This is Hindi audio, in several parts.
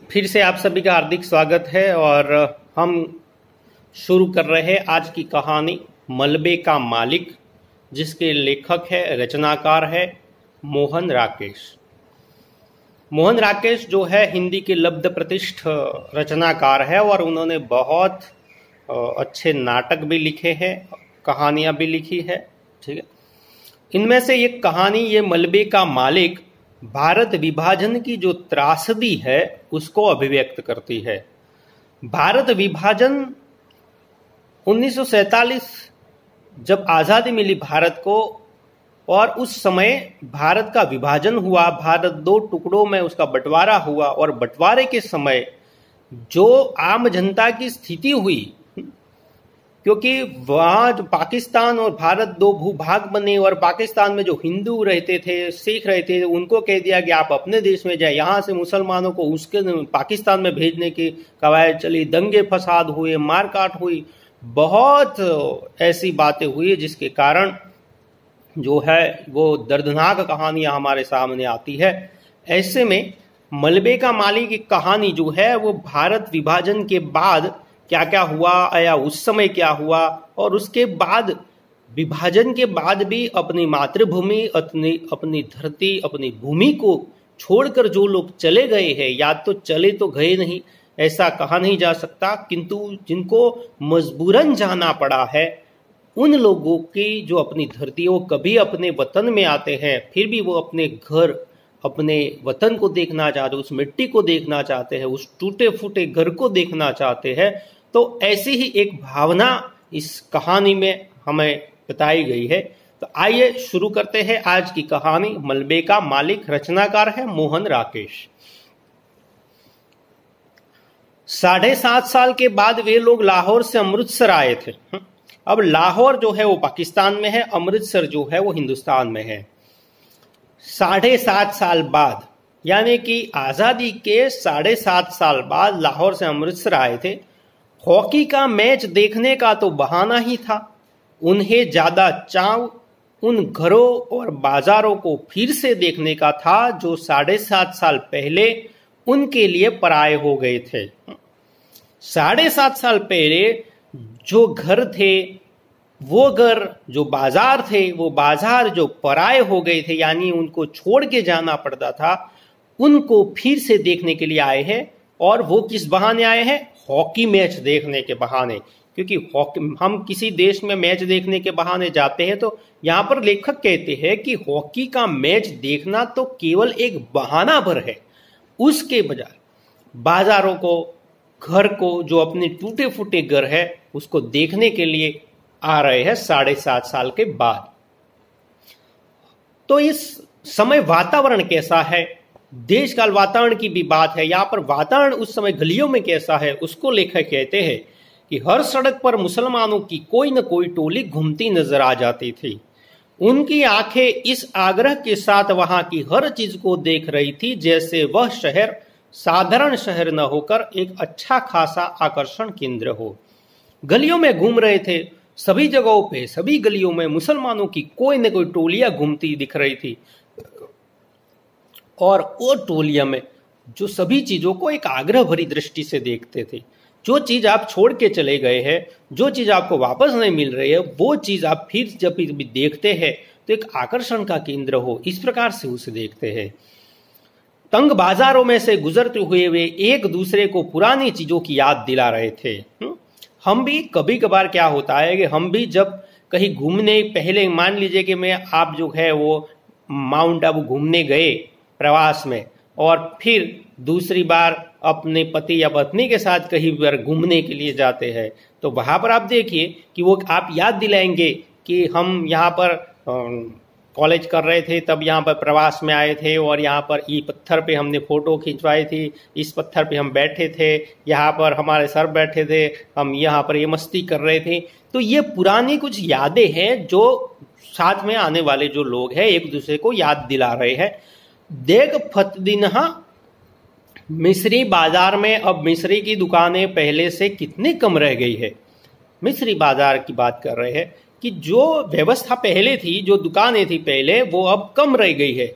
फिर से आप सभी का हार्दिक स्वागत है और हम शुरू कर रहे हैं आज की कहानी मलबे का मालिक, जिसके लेखक है, रचनाकार है मोहन राकेश। मोहन राकेश जो है हिंदी के लब्ध प्रतिष्ठ रचनाकार है और उन्होंने बहुत अच्छे नाटक भी लिखे हैं, कहानियां भी लिखी है। ठीक है, इनमें से एक कहानी ये मलबे का मालिक भारत विभाजन की जो त्रासदी है उसको अभिव्यक्त करती है। भारत विभाजन 1947 जब आज़ादी मिली भारत को, और उस समय भारत का विभाजन हुआ, भारत दो टुकड़ों में उसका बंटवारा हुआ और बंटवारे के समय जो आम जनता की स्थिति हुई, क्योंकि वहाँ जो पाकिस्तान और भारत दो भूभाग बने और पाकिस्तान में जो हिंदू रहते थे, सिख रहते थे, उनको कह दिया कि आप अपने देश में जाए। यहाँ से मुसलमानों को उसके पाकिस्तान में भेजने की कवायद चली, दंगे फसाद हुए, मारकाट हुई, बहुत ऐसी बातें हुई जिसके कारण जो है वो दर्दनाक कहानियां हमारे सामने आती है। ऐसे में मलबे का मालिक की कहानी जो है वो भारत विभाजन के बाद क्या क्या हुआ या उस समय क्या हुआ, और उसके बाद विभाजन के बाद भी अपनी मातृभूमि, अपनी धरती, अपनी भूमि को छोड़कर जो लोग चले गए हैं, या तो चले तो गए नहीं, ऐसा कहा नहीं जा सकता, किंतु जिनको मजबूरन जाना पड़ा है, उन लोगों की जो अपनी धरती, वो कभी अपने वतन में आते हैं, फिर भी वो अपने घर, अपने वतन को देखना चाहते, उस मिट्टी को देखना चाहते हैं, उस टूटे फूटे घर को देखना चाहते हैं। तो ऐसी ही एक भावना इस कहानी में हमें बताई गई है। तो आइए शुरू करते हैं आज की कहानी मलबे का मालिक। रचनाकार है मोहन राकेश। 7.5 साल के बाद वे लोग लाहौर से अमृतसर आए थे। अब लाहौर जो है वो पाकिस्तान में है, अमृतसर जो है वो हिंदुस्तान में है। 7.5 साल बाद, यानी कि आजादी के 7.5 साल बाद लाहौर से अमृतसर आए थे। हॉकी का मैच देखने का तो बहाना ही था। उन्हें ज्यादा चाव उन घरों और बाजारों को फिर से देखने का था जो 7.5 साल पहले उनके लिए पराये हो गए थे। 7.5 साल पहले जो घर थे, वो घर, जो बाजार थे, वो बाजार जो पराये हो गए थे, यानी उनको छोड़ के जाना पड़ता था, उनको फिर से देखने के लिए आए हैं। और वो किस बहाने आए हैं? हॉकी मैच देखने के बहाने। क्योंकि हम किसी देश में मैच देखने के बहाने जाते हैं, तो यहाँ पर लेखक कहते हैं कि हॉकी का मैच देखना तो केवल एक बहाना भर है, उसके बजाय बाजारों को, घर को, जो अपने टूटे फूटे घर है, उसको देखने के लिए आ रहे हैं 7.5 साल के बाद। तो इस समय वातावरण कैसा है, देश काल वातावरण की भी बात है। यहाँ पर वातावरण उस समय गलियों में कैसा है, उसको लेखक कहते हैं कि हर सड़क पर मुसलमानों की कोई न कोई टोली घूमती नजर आ जाती थी। उनकी आंखें इस आग्रह के साथ वहां की हर चीज को देख रही थी जैसे वह शहर साधारण शहर न होकर एक अच्छा खासा आकर्षण केंद्र हो। गलियों में घूम रहे थे, सभी जगहों पे, सभी गलियों में मुसलमानों की कोई न कोई टोलियां घूमती दिख रही थी, और वो टोलिया में जो सभी चीजों को एक आग्रह भरी दृष्टि से देखते थे। जो चीज आप छोड़ के चले गए हैं, जो चीज आपको वापस नहीं मिल रही है, वो चीज आप फिर जब भी देखते हैं तो एक आकर्षण का केंद्र हो, इस प्रकार से उसे देखते हैं। तंग बाजारों में से गुजरते हुए वे एक दूसरे को पुरानी चीजों की याद दिला रहे थे। हम भी कभी कभार क्या होता है कि हम भी जब कहीं घूमने, पहले मान लीजिए कि आप जो है वो माउंट आबू घूमने गए प्रवास में, और फिर दूसरी बार अपने पति या पत्नी के साथ कहीं पर घूमने के लिए जाते हैं, तो वहां पर आप देखिए कि वो आप याद दिलाएंगे कि हम यहाँ पर कॉलेज कर रहे थे, तब यहाँ पर प्रवास में आए थे, और यहाँ पर ये पत्थर पे हमने फोटो खिंचवाई थी, इस पत्थर पे हम बैठे थे, यहाँ पर हमारे सर बैठे थे, हम यहाँ पर ये मस्ती कर रहे थे। तो ये पुरानी कुछ यादें हैं जो साथ में आने वाले जो लोग हैं एक दूसरे को याद दिला रहे हैं। देख फतदिनहा मिस्री बाजार में अब मिस्री की दुकानें पहले से कितनी कम रह गई है। मिस्री बाजार की बात कर रहे हैं कि जो व्यवस्था पहले थी, जो दुकानें थी पहले, वो अब कम रह गई है।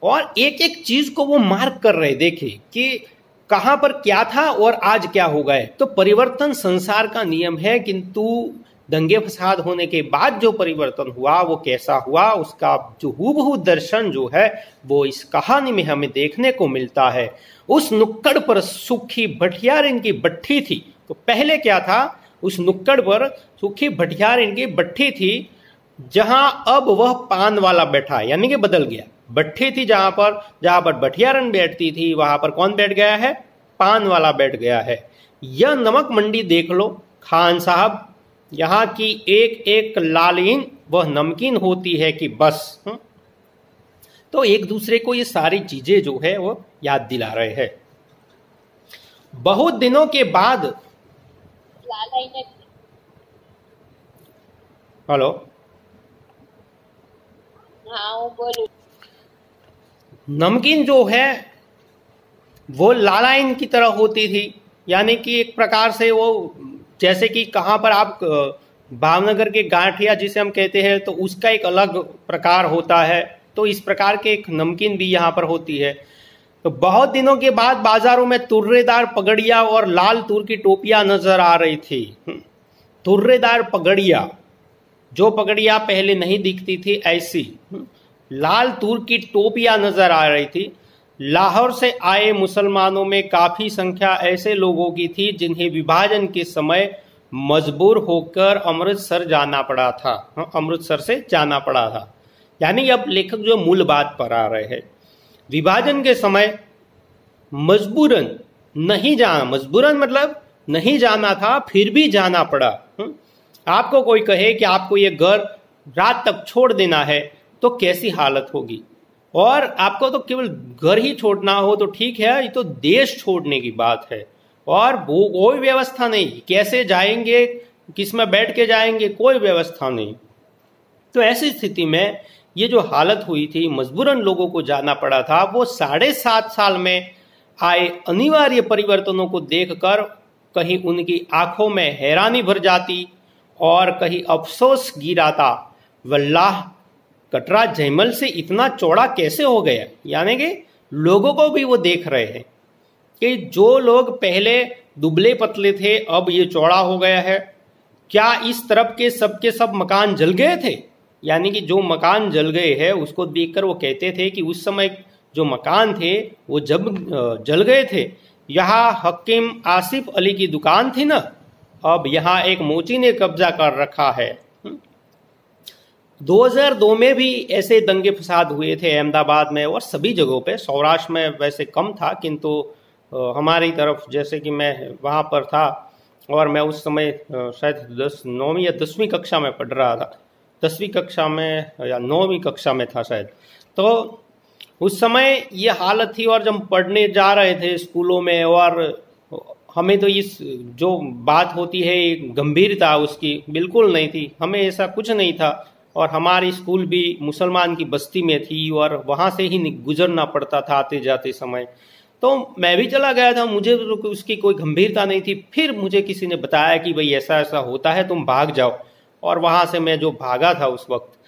और एक एक चीज को वो मार्क कर रहे, देखिए कि कहां पर क्या था और आज क्या हो गए। तो परिवर्तन संसार का नियम है, किंतु दंगे फसाद होने के बाद जो परिवर्तन हुआ वो कैसा हुआ, उसका जो हूबहू दर्शन जो है वो इस कहानी में हमें देखने को मिलता है। उस नुक्कड़ पर सूखी भठियारिन की भट्ठी थी। तो पहले क्या था, उस नुक्कड़ पर सूखी भठियारिन की भट्ठी थी, जहां अब वह पान वाला बैठा, यानी कि बदल गया। भट्ठी थी जहां पर भठियारन बैठती थी, वहां पर कौन बैठ गया है, पान वाला बैठ गया है। यह नमक मंडी देख लो खान साहब, यहाँ की एक एक लालीन वह नमकीन होती है कि बस। तो एक दूसरे को ये सारी चीजें जो है वो याद दिला रहे हैं। बहुत दिनों के बाद, हेलो, हाँ बोलो। नमकीन जो है वो लालाइन की तरह होती थी, यानी कि एक प्रकार से वो, जैसे कि कहाँ पर आप भावनगर के गांठिया जिसे हम कहते हैं तो उसका एक अलग प्रकार होता है, तो इस प्रकार के एक नमकीन भी यहाँ पर होती है। तो बहुत दिनों के बाद बाजारों में तुर्रेदार पगड़िया और लाल तूर की टोपियां नजर आ रही थी। तुर्रेदार पगड़िया, जो पगड़िया पहले नहीं दिखती थी ऐसी, लाल तूर की टोपियां नजर आ रही थी। लाहौर से आए मुसलमानों में काफी संख्या ऐसे लोगों की थी जिन्हें विभाजन के समय मजबूर होकर अमृतसर जाना पड़ा था। अमृतसर से जाना पड़ा था, यानी अब लेखक जो मूल बात पर आ रहे हैं, विभाजन के समय मजबूरन नहीं जाना, मजबूरन मतलब नहीं जाना था, फिर भी जाना पड़ा। आपको कोई कहे कि आपको ये घर रात तक छोड़ देना है तो कैसी हालत होगी, और आपको तो केवल घर ही छोड़ना हो तो ठीक है, ये तो देश छोड़ने की बात है, और वो कोई व्यवस्था नहीं, कैसे जाएंगे, किस में बैठ के जाएंगे, कोई व्यवस्था नहीं। तो ऐसी स्थिति में ये जो हालत हुई थी, मजबूरन लोगों को जाना पड़ा था, वो 7.5 साल में आए अनिवार्य परिवर्तनों को देखकर कहीं उनकी आंखों में हैरानी भर जाती और कहीं अफसोस गिराता, वल्लाह कटरा जयमल से इतना चौड़ा कैसे हो गया। यानी कि लोगों को भी वो देख रहे हैं कि जो लोग पहले दुबले पतले थे अब ये चौड़ा हो गया है। क्या इस तरफ के सब मकान जल गए थे, यानी कि जो मकान जल गए हैं उसको देखकर वो कहते थे कि उस समय जो मकान थे वो जब जल गए थे। यहाँ हकीम आसिफ अली की दुकान थी ना, अब यहाँ एक मोची ने कब्जा कर रखा है। 2002 में भी ऐसे दंगे फसाद हुए थे अहमदाबाद में और सभी जगहों पे। सौराष्ट्र में वैसे कम था, किंतु हमारी तरफ, जैसे कि मैं वहाँ पर था और मैं उस समय शायद 9वीं या 10वीं कक्षा में पढ़ रहा था, 10वीं कक्षा में या 9वीं कक्षा में था शायद। तो उस समय ये हालत थी, और जब पढ़ने जा रहे थे स्कूलों में, और हमें तो इस जो बात होती है गंभीरता उसकी बिल्कुल नहीं थी, हमें ऐसा कुछ नहीं था। और हमारी स्कूल भी मुसलमान की बस्ती में थी और वहाँ से ही गुजरना पड़ता था आते जाते समय। तो मैं भी चला गया था, मुझे उसकी कोई गंभीरता नहीं थी। फिर मुझे किसी ने बताया कि भाई ऐसा ऐसा होता है, तुम भाग जाओ, और वहाँ से मैं जो भागा था उस वक्त।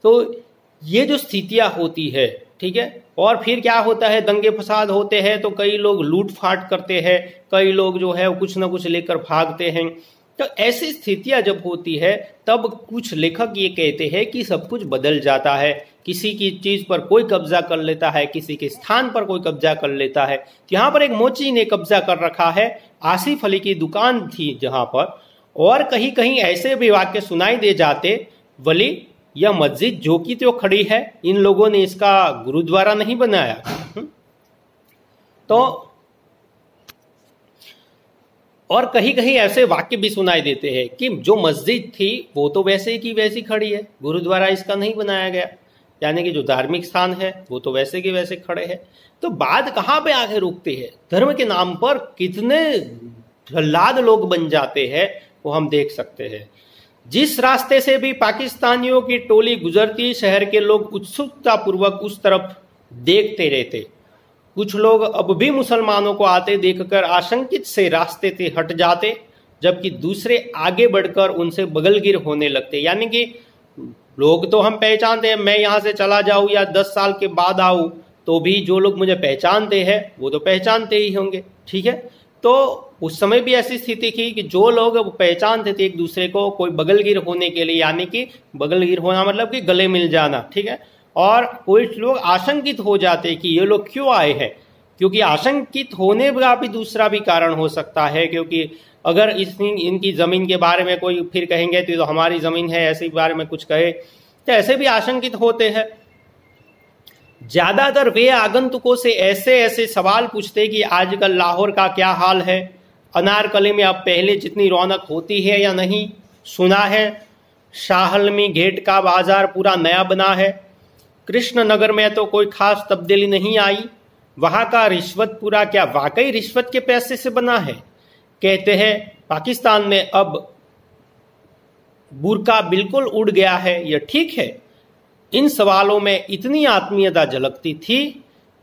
तो ये जो स्थितियाँ होती है, ठीक है, और फिर क्या होता है, दंगे फसाद होते हैं तो कई लोग लूटफाट करते हैं, कई लोग जो है कुछ ना कुछ लेकर भागते हैं। तो ऐसी स्थितियां जब होती है तब कुछ लेखक ये कहते हैं कि सब कुछ बदल जाता है, किसी की चीज पर कोई कब्जा कर लेता है, किसी के स्थान पर कोई कब्जा कर लेता है। यहाँ पर एक मोची ने कब्जा कर रखा है, आसिफ अली की दुकान थी जहां पर, और कहीं कहीं ऐसे भी वाक्य सुनाई दे जाते, वली यह मस्जिद जो की त्यों खड़ी है, इन लोगों ने इसका गुरुद्वारा नहीं बनाया। तो और कहीं कहीं ऐसे वाक्य भी सुनाई देते हैं कि जो मस्जिद थी वो तो वैसे की वैसी खड़ी है, गुरुद्वारा इसका नहीं बनाया गया, यानी कि जो धार्मिक स्थान है वो तो वैसे के वैसे खड़े हैं। तो बात कहाँ पे आगे रुकती है, धर्म के नाम पर कितने प्रहलाद लोग बन जाते हैं वो हम देख सकते हैं। जिस रास्ते से भी पाकिस्तानियों की टोली गुजरती, शहर के लोग उत्सुकता पूर्वक उस तरफ देखते रहते। कुछ लोग अब भी मुसलमानों को आते देखकर आशंकित से रास्ते से हट जाते, जबकि दूसरे आगे बढ़कर उनसे बगलगिर होने लगते। यानी कि लोग तो हम पहचानते हैं, मैं यहाँ से चला जाऊं या 10 साल के बाद आऊं तो भी जो लोग मुझे पहचानते हैं वो तो पहचानते ही होंगे, ठीक है। तो उस समय भी ऐसी स्थिति थी कि जो लोग पहचानते थे एक दूसरे को, कोई बगलगिर होने के लिए, यानी कि बगलगिर होना मतलब कि गले मिल जाना, ठीक है। और कोई लोग आशंकित हो जाते कि ये लोग क्यों आए हैं, क्योंकि आशंकित होने का भी दूसरा भी कारण हो सकता है, क्योंकि अगर इनकी जमीन के बारे में कोई फिर कहेंगे तो हमारी जमीन है, ऐसे बारे में कुछ कहे तो ऐसे भी आशंकित होते हैं। ज्यादातर वे आगंतुकों से ऐसे ऐसे सवाल पूछते कि आजकल लाहौर का क्या हाल है, अनारकली में अब पहले जितनी रौनक होती है या नहीं, सुना है शाहलमी गेट का बाजार पूरा नया बना है, कृष्णनगर में तो कोई खास तब्दीली नहीं आई, वहां का रिश्वतपुरा क्या वाकई रिश्वत के पैसे से बना है, कहते हैं पाकिस्तान में अब बुर्का बिल्कुल उड़ गया है, यह ठीक है। इन सवालों में इतनी आत्मीयता झलकती थी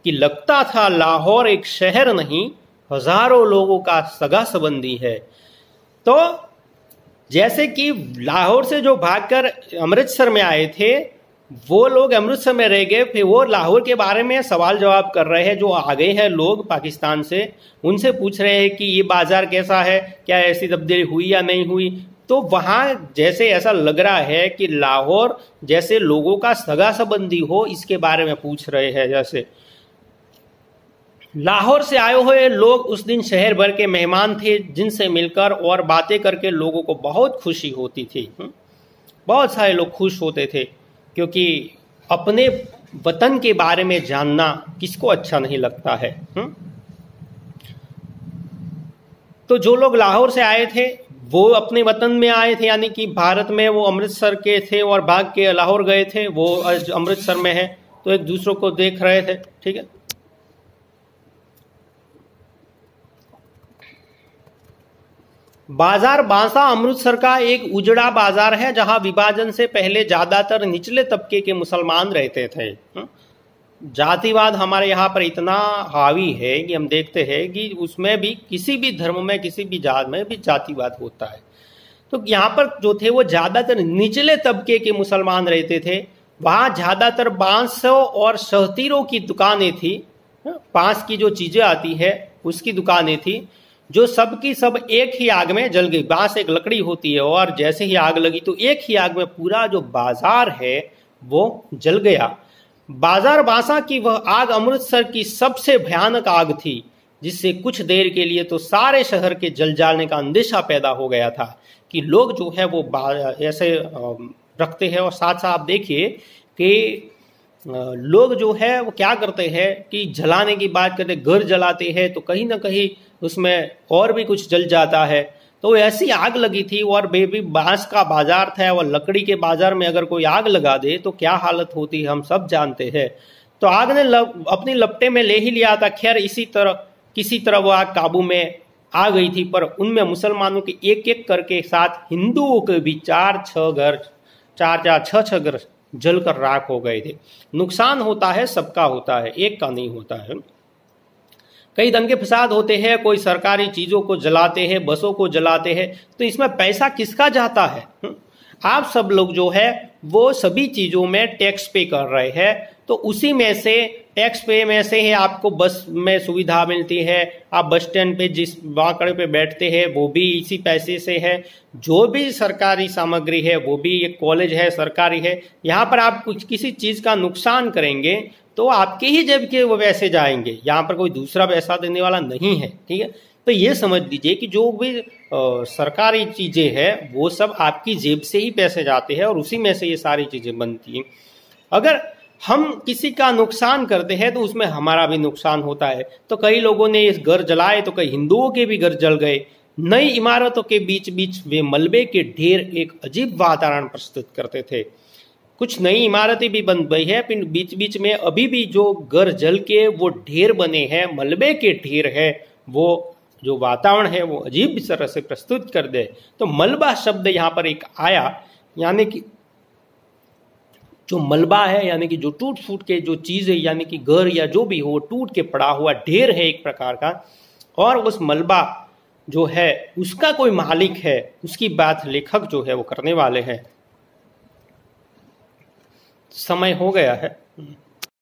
कि लगता था लाहौर एक शहर नहीं, हजारों लोगों का सगा संबंधी है। तो जैसे कि लाहौर से जो भागकर अमृतसर में आए थे वो लोग अमृतसर में रह गए, फिर वो लाहौर के बारे में सवाल जवाब कर रहे हैं। जो आ गए हैं लोग पाकिस्तान से, उनसे पूछ रहे हैं कि ये बाजार कैसा है, क्या ऐसी तब्दीली हुई या नहीं हुई। तो वहां जैसे ऐसा लग रहा है कि लाहौर जैसे लोगों का सगा संबंधी हो, इसके बारे में पूछ रहे हैं। जैसे लाहौर से आए हुए लोग उस दिन शहर भर के मेहमान थे, जिनसे मिलकर और बातें करके लोगों को बहुत खुशी होती थी। बहुत सारे लोग खुश होते थे, क्योंकि अपने वतन के बारे में जानना किसको अच्छा नहीं लगता है। तो जो लोग लाहौर से आए थे वो अपने वतन में आए थे, यानी कि भारत में वो अमृतसर के थे और भाग के लाहौर गए थे, वो अमृतसर में है, तो एक दूसरों को देख रहे थे, ठीक है। बाजार बांसा अमृतसर का एक उजड़ा बाजार है, जहां विभाजन से पहले ज्यादातर निचले तबके के मुसलमान रहते थे। जातिवाद हमारे यहाँ पर इतना हावी है कि हम देखते हैं कि उसमें भी किसी भी धर्म में, किसी भी जात में भी जातिवाद होता है। तो यहाँ पर जो थे वो ज्यादातर निचले तबके के मुसलमान रहते थे। वहाँ ज्यादातर बांसों और शहतीरों की दुकानें थी, बांस की जो चीजें आती है उसकी दुकानें थी, जो सब की सब एक ही आग में जल गई। बांस एक लकड़ी होती है और जैसे ही आग लगी तो एक ही आग में पूरा जो बाजार है वो जल गया। बाजार बांसा की वह आग अमृतसर की सबसे भयानक आग थी, जिससे कुछ देर के लिए तो सारे शहर के जल जाने का अंदेशा पैदा हो गया था कि लोग जो है वो ऐसे रखते हैं। और साथ साथ आप देखिए कि लोग जो है वो क्या करते हैं कि जलाने की बात करते, घर जलाते हैं तो कहीं ना कहीं उसमें और भी कुछ जल जाता है। तो ऐसी आग लगी थी, और बेबी बांस का बाजार था और लकड़ी के बाजार में अगर कोई आग लगा दे तो क्या हालत होती है हम सब जानते हैं। तो आग ने अपनी लपटे में ले ही लिया था। खैर किसी तरह वो आग काबू में आ गई थी, पर उनमें मुसलमानों के एक एक करके साथ हिंदुओं के भी चार छह घर जलकर राख हो गए थे। नुकसान होता है सबका होता है, एक का नहीं होता है। कई दंगे फसाद होते हैं, कोई सरकारी चीजों को जलाते हैं, बसों को जलाते हैं, तो इसमें पैसा किसका जाता है? आप सब लोग जो है वो सभी चीजों में टैक्स पे कर रहे हैं, तो उसी में से टैक्स पे में से ही आपको बस में सुविधा मिलती है। आप बस स्टैंड पे जिस वाकड़े पे बैठते हैं वो भी इसी पैसे से है। जो भी सरकारी सामग्री है वो भी, एक कॉलेज है सरकारी है, यहाँ पर आप कुछ किसी चीज का नुकसान करेंगे तो आपके ही जेब के वो पैसे जाएंगे, यहाँ पर कोई दूसरा पैसा देने वाला नहीं है, ठीक है। तो ये समझ लीजिए कि जो भी सरकारी चीजें हैं वो सब आपकी जेब से ही पैसे जाते हैं और उसी में से ये सारी चीजें बनती हैं। अगर हम किसी का नुकसान करते हैं तो उसमें हमारा भी नुकसान होता है। तो कई लोगों ने इस घर जलाए तो कई हिंदुओं के भी घर जल गए। नई इमारतों के बीच बीच वे मलबे के ढेर एक अजीब वातावरण प्रस्तुत करते थे। कुछ नई इमारतें भी बन गई है, फिर बीच बीच में अभी भी जो घर जल के वो ढेर बने हैं, मलबे के ढेर है, वो जो वातावरण है वो अजीब तरह से प्रस्तुत कर दे। तो मलबा शब्द यहाँ पर एक आया, यानी कि जो मलबा है यानी कि जो टूट फूट के जो चीज है, यानी कि घर या जो भी हो टूट के पड़ा हुआ ढेर है एक प्रकार का, और उस मलबा जो है उसका कोई मालिक है, उसकी बात लेखक जो है वो करने वाले हैं। समय हो गया है।